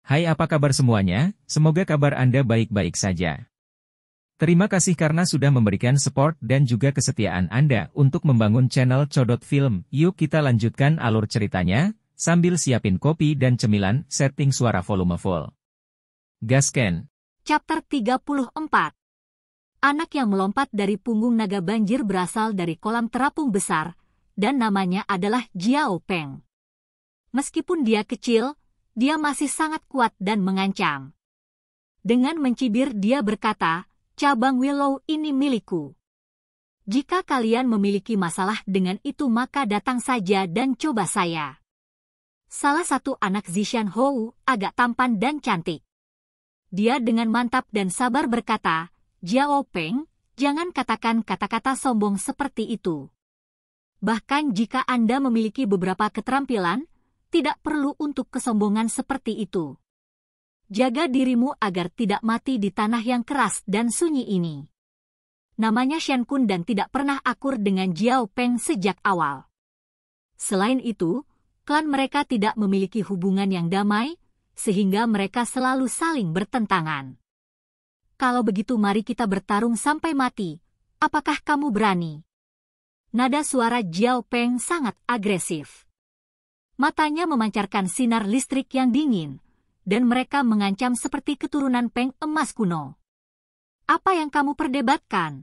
Hai, apa kabar semuanya? Semoga kabar Anda baik-baik saja. Terima kasih karena sudah memberikan support dan juga kesetiaan Anda untuk membangun channel Codot Film. Yuk kita lanjutkan alur ceritanya, sambil siapin kopi dan cemilan, setting suara volume full. Gasken. Chapter 34. Anak yang melompat dari punggung naga banjir berasal dari kolam terapung besar, dan namanya adalah Jiao Peng. Meskipun dia kecil, dia masih sangat kuat dan mengancam. Dengan mencibir dia berkata, cabang Willow ini milikku. Jika kalian memiliki masalah dengan itu maka datang saja dan coba saya. Salah satu anak Zishan Hou agak tampan dan cantik. Dia dengan mantap dan sabar berkata, Jiao Peng, jangan katakan kata-kata sombong seperti itu. Bahkan jika Anda memiliki beberapa keterampilan, tidak perlu untuk kesombongan seperti itu. Jaga dirimu agar tidak mati di tanah yang keras dan sunyi ini. Namanya Shen Kun dan tidak pernah akur dengan Jiao Peng sejak awal. Selain itu, klan mereka tidak memiliki hubungan yang damai, sehingga mereka selalu saling bertentangan. Kalau begitu mari kita bertarung sampai mati. Apakah kamu berani? Nada suara Jiao Peng sangat agresif. Matanya memancarkan sinar listrik yang dingin, dan mereka mengancam seperti keturunan Peng emas kuno. Apa yang kamu perdebatkan?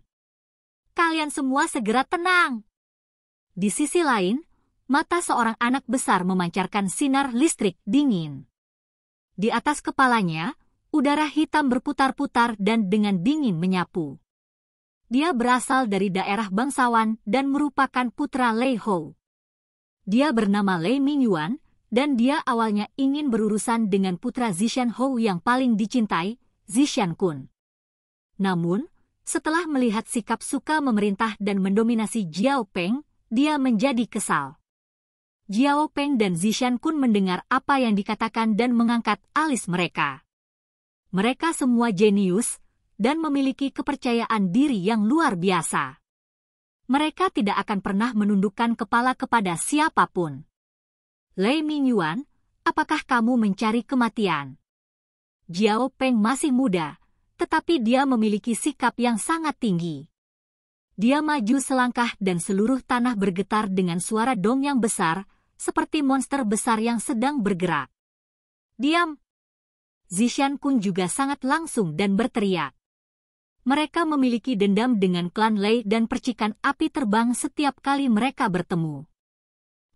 Kalian semua segera tenang. Di sisi lain, mata seorang anak besar memancarkan sinar listrik dingin. Di atas kepalanya, udara hitam berputar-putar dan dengan dingin menyapu. Dia berasal dari daerah bangsawan dan merupakan putra Lei Hou. Dia bernama Lei Mingyuan, dan dia awalnya ingin berurusan dengan putra Zishan Hou yang paling dicintai, Zishan Kun. Namun, setelah melihat sikap suka memerintah dan mendominasi Jiao Peng, dia menjadi kesal. Jiao Peng dan Zishan Kun mendengar apa yang dikatakan dan mengangkat alis mereka. Mereka semua jenius, dan memiliki kepercayaan diri yang luar biasa. Mereka tidak akan pernah menundukkan kepala kepada siapapun. Lei Mingyuan, apakah kamu mencari kematian? Jiao Peng masih muda, tetapi dia memiliki sikap yang sangat tinggi. Dia maju selangkah dan seluruh tanah bergetar dengan suara dong yang besar, seperti monster besar yang sedang bergerak. Diam! Zishan Kun juga sangat langsung dan berteriak. Mereka memiliki dendam dengan klan Lei dan percikan api terbang setiap kali mereka bertemu.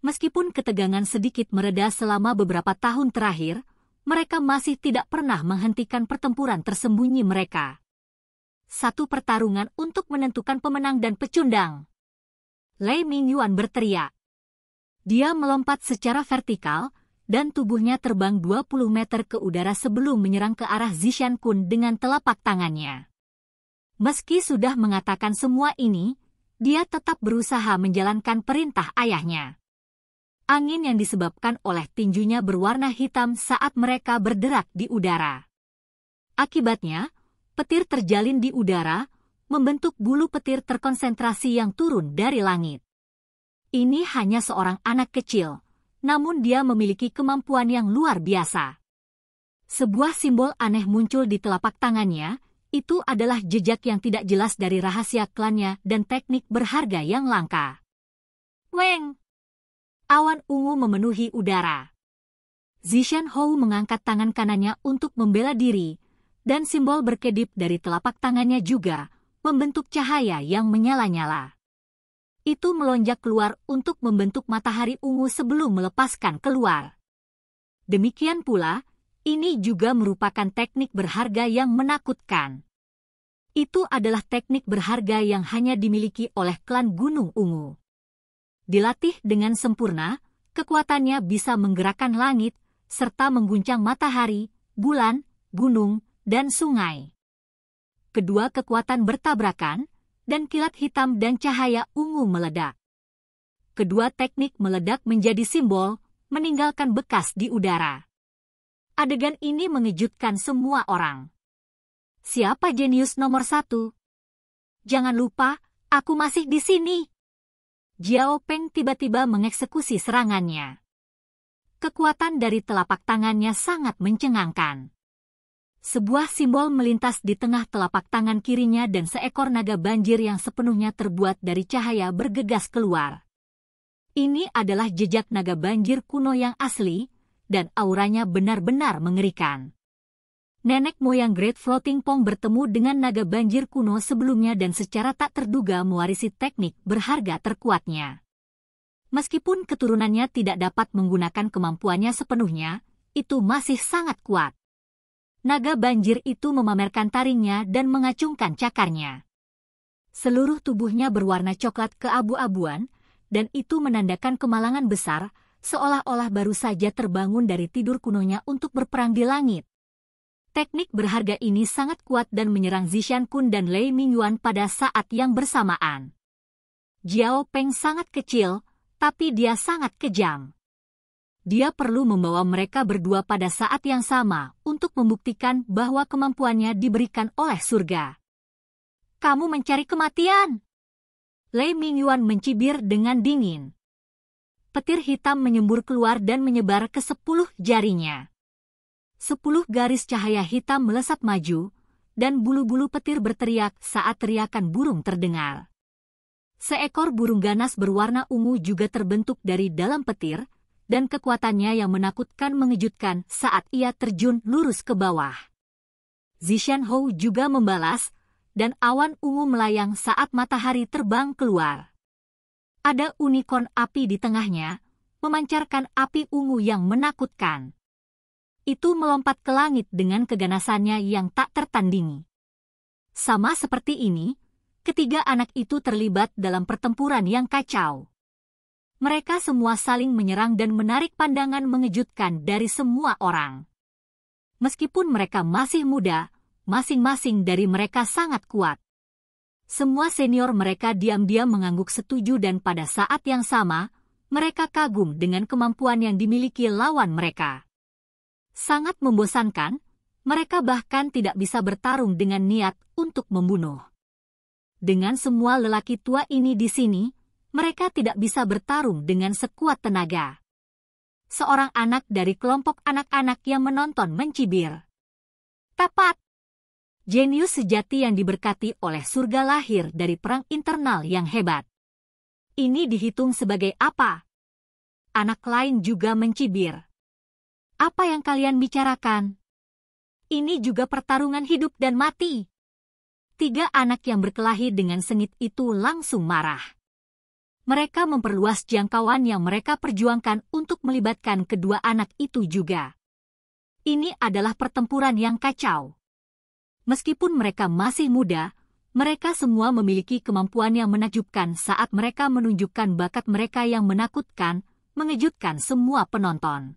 Meskipun ketegangan sedikit mereda selama beberapa tahun terakhir, mereka masih tidak pernah menghentikan pertempuran tersembunyi mereka. Satu pertarungan untuk menentukan pemenang dan pecundang. Lei Mingyuan berteriak. Dia melompat secara vertikal, dan tubuhnya terbang 20 meter ke udara sebelum menyerang ke arah Zishan Kun dengan telapak tangannya. Meski sudah mengatakan semua ini, dia tetap berusaha menjalankan perintah ayahnya. Angin yang disebabkan oleh tinjunya berwarna hitam saat mereka berderak di udara. Akibatnya, petir terjalin di udara, membentuk bulu petir terkonsentrasi yang turun dari langit. Ini hanya seorang anak kecil, namun dia memiliki kemampuan yang luar biasa. Sebuah simbol aneh muncul di telapak tangannya. Itu adalah jejak yang tidak jelas dari rahasia klannya dan teknik berharga yang langka. Weng! Awan ungu memenuhi udara. Zishan Hou mengangkat tangan kanannya untuk membela diri, dan simbol berkedip dari telapak tangannya juga membentuk cahaya yang menyala-nyala. Itu melonjak keluar untuk membentuk matahari ungu sebelum melepaskan keluar. Demikian pula, ini juga merupakan teknik berharga yang menakutkan. Itu adalah teknik berharga yang hanya dimiliki oleh klan Gunung Ungu. Dilatih dengan sempurna, kekuatannya bisa menggerakkan langit, serta mengguncang matahari, bulan, gunung, dan sungai. Kedua kekuatan bertabrakan, dan kilat hitam dan cahaya ungu meledak. Kedua teknik meledak menjadi simbol, meninggalkan bekas di udara. Adegan ini mengejutkan semua orang. Siapa jenius nomor 1? Jangan lupa, aku masih di sini. Jiao Peng tiba-tiba mengeksekusi serangannya. Kekuatan dari telapak tangannya sangat mencengangkan. Sebuah simbol melintas di tengah telapak tangan kirinya dan seekor naga banjir yang sepenuhnya terbuat dari cahaya bergegas keluar. Ini adalah jejak naga banjir kuno yang asli, dan auranya benar-benar mengerikan. Nenek moyang Great Floating Pong bertemu dengan naga banjir kuno sebelumnya dan secara tak terduga mewarisi teknik berharga terkuatnya. Meskipun keturunannya tidak dapat menggunakan kemampuannya sepenuhnya, itu masih sangat kuat. Naga banjir itu memamerkan taringnya dan mengacungkan cakarnya. Seluruh tubuhnya berwarna coklat keabu-abuan, dan itu menandakan kemalangan besar, seolah-olah baru saja terbangun dari tidur kunonya untuk berperang di langit. Teknik berharga ini sangat kuat dan menyerang Zishan Kun dan Lei Mingyuan pada saat yang bersamaan. Jiao Peng sangat kecil, tapi dia sangat kejam. Dia perlu membawa mereka berdua pada saat yang sama untuk membuktikan bahwa kemampuannya diberikan oleh surga. Kamu mencari kematian? Lei Mingyuan mencibir dengan dingin. Petir hitam menyembur keluar dan menyebar ke 10 jarinya. 10 garis cahaya hitam melesat maju, dan bulu-bulu petir berteriak saat teriakan burung terdengar. Seekor burung ganas berwarna ungu juga terbentuk dari dalam petir, dan kekuatannya yang menakutkan mengejutkan saat ia terjun lurus ke bawah. Zishan Hou juga membalas, dan awan ungu melayang saat matahari terbang keluar. Ada unicorn api di tengahnya, memancarkan api ungu yang menakutkan. Itu melompat ke langit dengan keganasannya yang tak tertandingi. Sama seperti ini, ketiga anak itu terlibat dalam pertempuran yang kacau. Mereka semua saling menyerang dan menarik pandangan mengejutkan dari semua orang. Meskipun mereka masih muda, masing-masing dari mereka sangat kuat. Semua senior mereka diam-diam mengangguk setuju dan pada saat yang sama, mereka kagum dengan kemampuan yang dimiliki lawan mereka. Sangat membosankan, mereka bahkan tidak bisa bertarung dengan niat untuk membunuh. Dengan semua lelaki tua ini di sini, mereka tidak bisa bertarung dengan sekuat tenaga. Seorang anak dari kelompok anak-anak yang menonton mencibir. Tepat! Jenius sejati yang diberkati oleh surga lahir dari perang internal yang hebat. Ini dihitung sebagai apa? Anak lain juga mencibir. Apa yang kalian bicarakan? Ini juga pertarungan hidup dan mati. 3 anak yang berkelahi dengan sengit itu langsung marah. Mereka memperluas jangkauan yang mereka perjuangkan untuk melibatkan kedua anak itu juga. Ini adalah pertempuran yang kacau. Meskipun mereka masih muda, mereka semua memiliki kemampuan yang menakjubkan saat mereka menunjukkan bakat mereka yang menakutkan, mengejutkan semua penonton.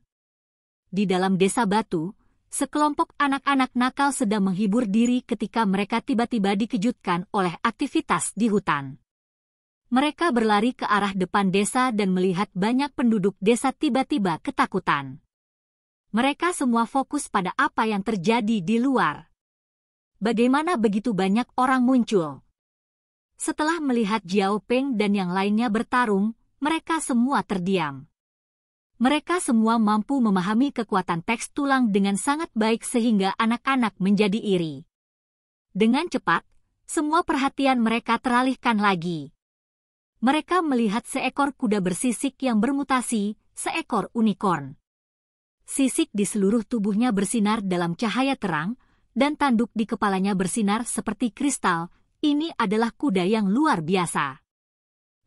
Di dalam desa batu, sekelompok anak-anak nakal sedang menghibur diri ketika mereka tiba-tiba dikejutkan oleh aktivitas di hutan. Mereka berlari ke arah depan desa dan melihat banyak penduduk desa tiba-tiba ketakutan. Mereka semua fokus pada apa yang terjadi di luar. Bagaimana begitu banyak orang muncul? Setelah melihat Jiao Peng dan yang lainnya bertarung, mereka semua terdiam. Mereka semua mampu memahami kekuatan teks tulang dengan sangat baik sehingga anak-anak menjadi iri. Dengan cepat, semua perhatian mereka teralihkan lagi. Mereka melihat seekor kuda bersisik yang bermutasi, seekor unicorn. Sisik di seluruh tubuhnya bersinar dalam cahaya terang, dan tanduk di kepalanya bersinar seperti kristal. Ini adalah kuda yang luar biasa.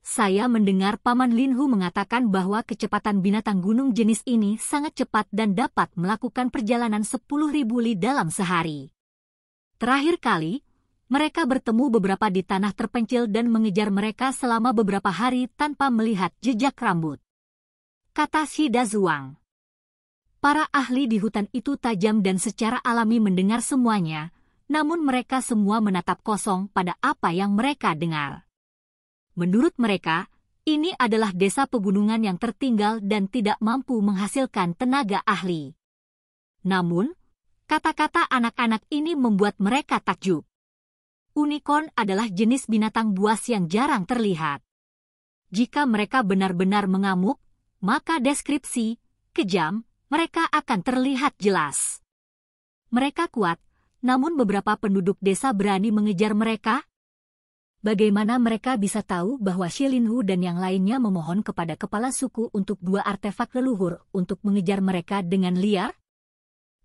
Saya mendengar Paman Linhu mengatakan bahwa kecepatan binatang gunung jenis ini sangat cepat dan dapat melakukan perjalanan 10.000 li dalam sehari. Terakhir kali, mereka bertemu beberapa di tanah terpencil dan mengejar mereka selama beberapa hari tanpa melihat jejak rambut. Kata Shida Zhuang. Para ahli di hutan itu tajam dan secara alami mendengar semuanya, namun mereka semua menatap kosong pada apa yang mereka dengar. Menurut mereka, ini adalah desa pegunungan yang tertinggal dan tidak mampu menghasilkan tenaga ahli. Namun, kata-kata anak-anak ini membuat mereka takjub. Unicorn adalah jenis binatang buas yang jarang terlihat. Jika mereka benar-benar mengamuk, maka deskripsi, kejam, mereka akan terlihat jelas. Mereka kuat, namun beberapa penduduk desa berani mengejar mereka. Bagaimana mereka bisa tahu bahwa Shilinhu dan yang lainnya memohon kepada kepala suku untuk 2 artefak leluhur untuk mengejar mereka dengan liar?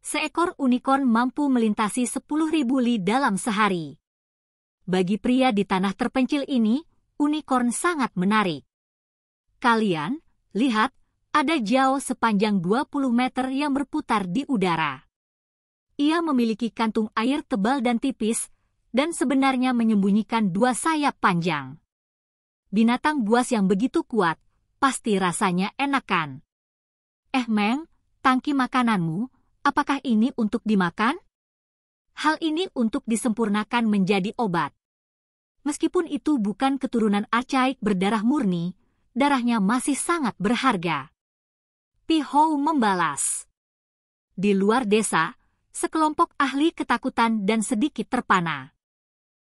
Seekor unicorn mampu melintasi 10.000 li dalam sehari. Bagi pria di tanah terpencil ini, unicorn sangat menarik. Kalian, lihat, ada Jiao sepanjang 20 meter yang berputar di udara. Ia memiliki kantung air tebal dan tipis, dan sebenarnya menyembunyikan 2 sayap panjang. Binatang buas yang begitu kuat, pasti rasanya enak kan? Meng, tangki makananmu, apakah ini untuk dimakan? Hal ini untuk disempurnakan menjadi obat. Meskipun itu bukan keturunan archaik berdarah murni, darahnya masih sangat berharga. Pi Hou membalas. Di luar desa, sekelompok ahli ketakutan dan sedikit terpana.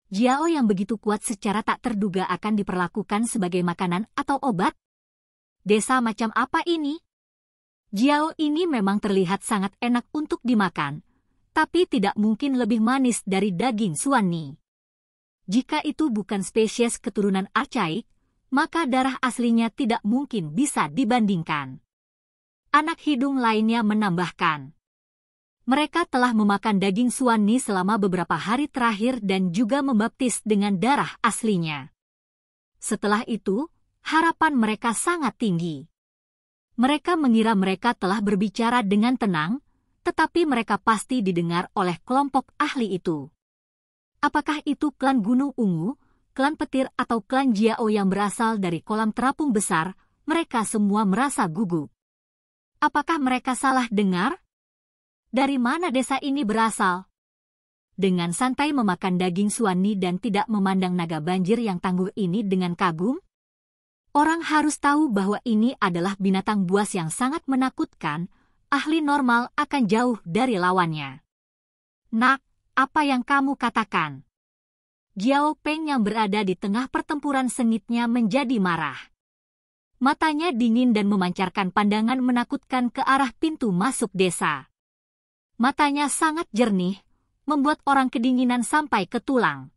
Jiao yang begitu kuat secara tak terduga akan diperlakukan sebagai makanan atau obat? Desa macam apa ini? Jiao ini memang terlihat sangat enak untuk dimakan, tapi tidak mungkin lebih manis dari daging Suanni. Jika itu bukan spesies keturunan archaik, maka darah aslinya tidak mungkin bisa dibandingkan. Anak hidung lainnya menambahkan. Mereka telah memakan daging Suanni selama beberapa hari terakhir dan juga membaptis dengan darah aslinya. Setelah itu, harapan mereka sangat tinggi. Mereka mengira mereka telah berbicara dengan tenang, tetapi mereka pasti didengar oleh kelompok ahli itu. Apakah itu klan Gunung Ungu, klan petir atau klan Jiao yang berasal dari kolam terapung besar, mereka semua merasa gugup. Apakah mereka salah dengar? Dari mana desa ini berasal? Dengan santai memakan daging Suanni dan tidak memandang naga banjir yang tangguh ini dengan kagum? Orang harus tahu bahwa ini adalah binatang buas yang sangat menakutkan, ahli normal akan jauh dari lawannya. Nak, apa yang kamu katakan? Jiao Peng yang berada di tengah pertempuran sengitnya menjadi marah. Matanya dingin dan memancarkan pandangan menakutkan ke arah pintu masuk desa. Matanya sangat jernih, membuat orang kedinginan sampai ke tulang.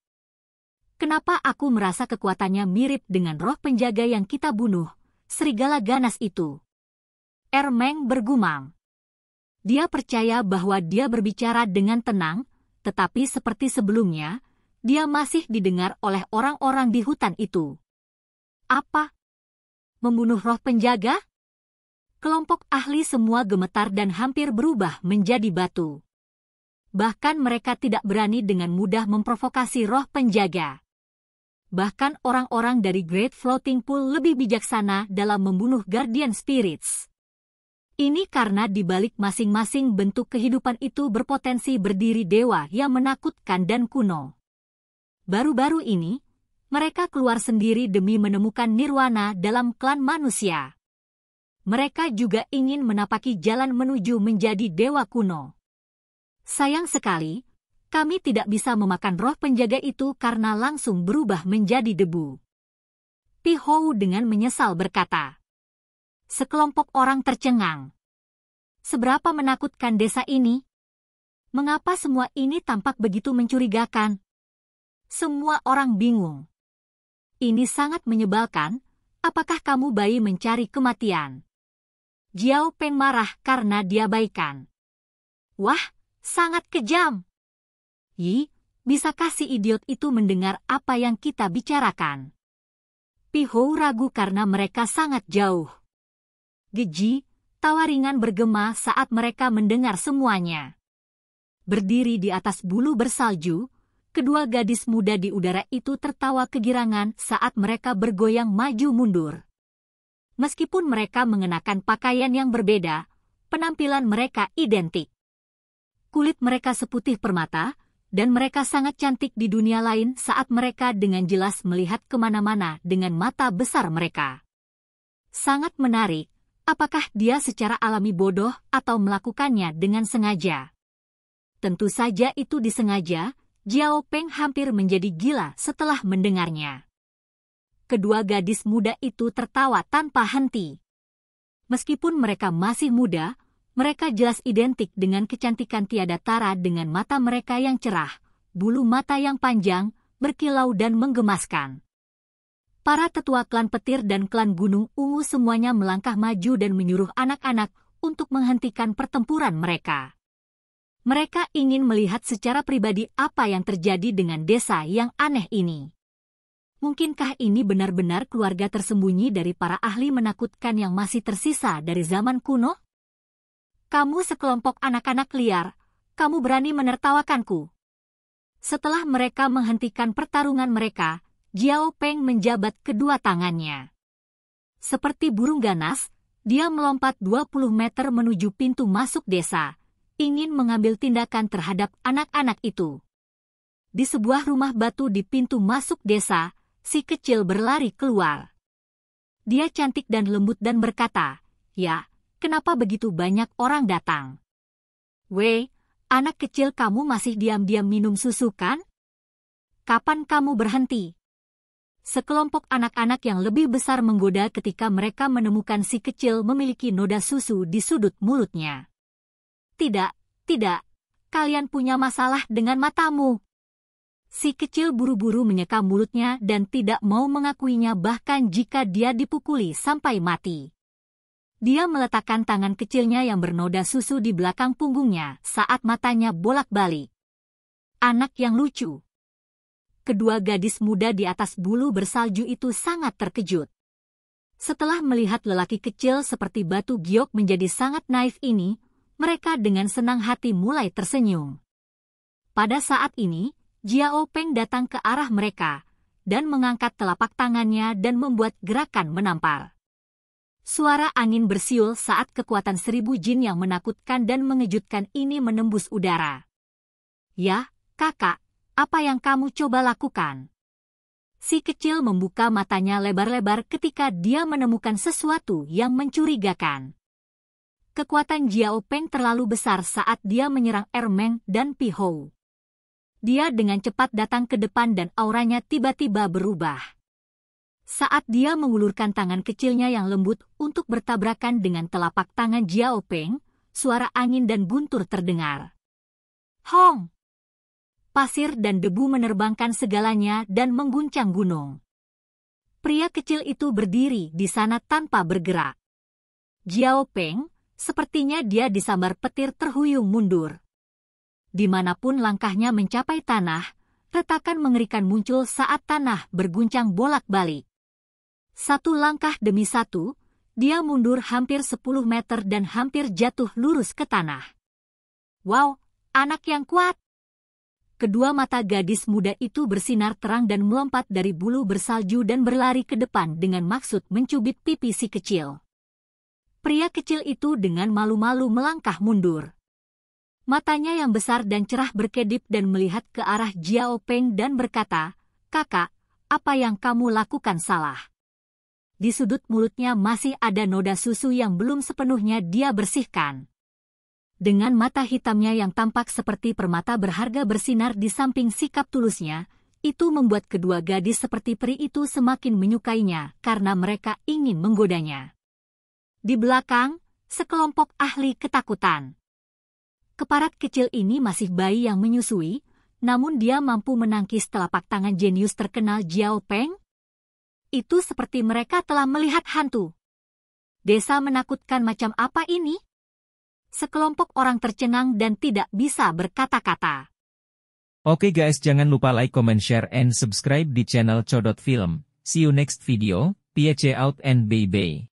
Kenapa aku merasa kekuatannya mirip dengan roh penjaga yang kita bunuh, serigala ganas itu? Meng bergumam. Dia percaya bahwa dia berbicara dengan tenang, tetapi seperti sebelumnya, dia masih didengar oleh orang-orang di hutan itu. Apa? Membunuh roh penjaga? Kelompok ahli semua gemetar dan hampir berubah menjadi batu. Bahkan mereka tidak berani dengan mudah memprovokasi roh penjaga. Bahkan orang-orang dari Great Floating Pool lebih bijaksana dalam membunuh Guardian Spirits. Ini karena di balik masing-masing bentuk kehidupan itu berpotensi berdiri dewa yang menakutkan dan kuno. Baru-baru ini, mereka keluar sendiri demi menemukan nirwana dalam klan manusia. Mereka juga ingin menapaki jalan menuju menjadi dewa kuno. Sayang sekali, kami tidak bisa memakan roh penjaga itu karena langsung berubah menjadi debu. Pi Hou dengan menyesal berkata. Sekelompok orang tercengang. Seberapa menakutkan desa ini? Mengapa semua ini tampak begitu mencurigakan? Semua orang bingung. Ini sangat menyebalkan, apakah kamu bayi mencari kematian? Jiao Peng marah karena diabaikan. Wah, sangat kejam. Yi, bisakah si idiot itu mendengar apa yang kita bicarakan? Pi Hou ragu karena mereka sangat jauh. Geji, tawa ringan bergema saat mereka mendengar semuanya. Berdiri di atas bulu bersalju, kedua gadis muda di udara itu tertawa kegirangan saat mereka bergoyang maju mundur. Meskipun mereka mengenakan pakaian yang berbeda, penampilan mereka identik. Kulit mereka seputih permata, dan mereka sangat cantik di dunia lain saat mereka dengan jelas melihat kemana-mana dengan mata besar mereka. Sangat menarik, apakah dia secara alami bodoh atau melakukannya dengan sengaja? Tentu saja itu disengaja, Jiao Peng hampir menjadi gila setelah mendengarnya. Kedua gadis muda itu tertawa tanpa henti. Meskipun mereka masih muda, mereka jelas identik dengan kecantikan tiada tara dengan mata mereka yang cerah, bulu mata yang panjang, berkilau dan menggemaskan. Para tetua klan petir dan klan gunung ungu semuanya melangkah maju dan menyuruh anak-anak untuk menghentikan pertempuran mereka. Mereka ingin melihat secara pribadi apa yang terjadi dengan desa yang aneh ini. Mungkinkah ini benar-benar keluarga tersembunyi dari para ahli menakutkan yang masih tersisa dari zaman kuno? Kamu sekelompok anak-anak liar, kamu berani menertawakanku. Setelah mereka menghentikan pertarungan mereka, Jiao Peng menjabat kedua tangannya. Seperti burung ganas, dia melompat 20 meter menuju pintu masuk desa, ingin mengambil tindakan terhadap anak-anak itu. Di sebuah rumah batu di pintu masuk desa, si kecil berlari keluar. Dia cantik dan lembut dan berkata, "Ya, kenapa begitu banyak orang datang?" "Wei, anak kecil kamu masih diam-diam minum susu kan? Kapan kamu berhenti?" Sekelompok anak-anak yang lebih besar menggoda ketika mereka menemukan si kecil memiliki noda susu di sudut mulutnya. "Tidak, tidak, kalian punya masalah dengan matamu." Si kecil buru-buru menyeka mulutnya dan tidak mau mengakuinya bahkan jika dia dipukuli sampai mati. Dia meletakkan tangan kecilnya yang bernoda susu di belakang punggungnya saat matanya bolak-balik. Anak yang lucu. Kedua gadis muda di atas bulu bersalju itu sangat terkejut. Setelah melihat lelaki kecil seperti batu giok menjadi sangat naif ini, mereka dengan senang hati mulai tersenyum. Pada saat ini, Jiao Peng datang ke arah mereka, dan mengangkat telapak tangannya dan membuat gerakan menampar. Suara angin bersiul saat kekuatan 1000 jin yang menakutkan dan mengejutkan ini menembus udara. "Ya, kakak, apa yang kamu coba lakukan?" Si kecil membuka matanya lebar-lebar ketika dia menemukan sesuatu yang mencurigakan. Kekuatan Jiao Peng terlalu besar saat dia menyerang Ermeng dan Pi Hou. Dia dengan cepat datang ke depan dan auranya tiba-tiba berubah. Saat dia mengulurkan tangan kecilnya yang lembut untuk bertabrakan dengan telapak tangan Jiao Peng, suara angin dan guntur terdengar. Hong! Pasir dan debu menerbangkan segalanya dan mengguncang gunung. Pria kecil itu berdiri di sana tanpa bergerak. Jiao Peng, sepertinya dia disambar petir terhuyung mundur. Dimanapun langkahnya mencapai tanah, retakan mengerikan muncul saat tanah berguncang bolak-balik. Satu langkah demi satu, dia mundur hampir 10 meter dan hampir jatuh lurus ke tanah. Wow, anak yang kuat! Kedua mata gadis muda itu bersinar terang dan melompat dari bulu bersalju dan berlari ke depan dengan maksud mencubit pipi si kecil. Pria kecil itu dengan malu-malu melangkah mundur. Matanya yang besar dan cerah berkedip dan melihat ke arah Jiao Peng dan berkata, "Kakak, apa yang kamu lakukan salah?" Di sudut mulutnya masih ada noda susu yang belum sepenuhnya dia bersihkan. Dengan mata hitamnya yang tampak seperti permata berharga bersinar di samping sikap tulusnya, itu membuat kedua gadis seperti peri itu semakin menyukainya karena mereka ingin menggodanya. Di belakang, sekelompok ahli ketakutan. Keparat kecil ini masih bayi yang menyusui, namun dia mampu menangkis telapak tangan jenius terkenal Jiao Peng. Itu seperti mereka telah melihat hantu. Desa menakutkan macam apa ini? Sekelompok orang tercengang dan tidak bisa berkata-kata. Oke guys, jangan lupa like, comment, share, and subscribe di channel Codot Film. See you next video, peace out and bye-bye.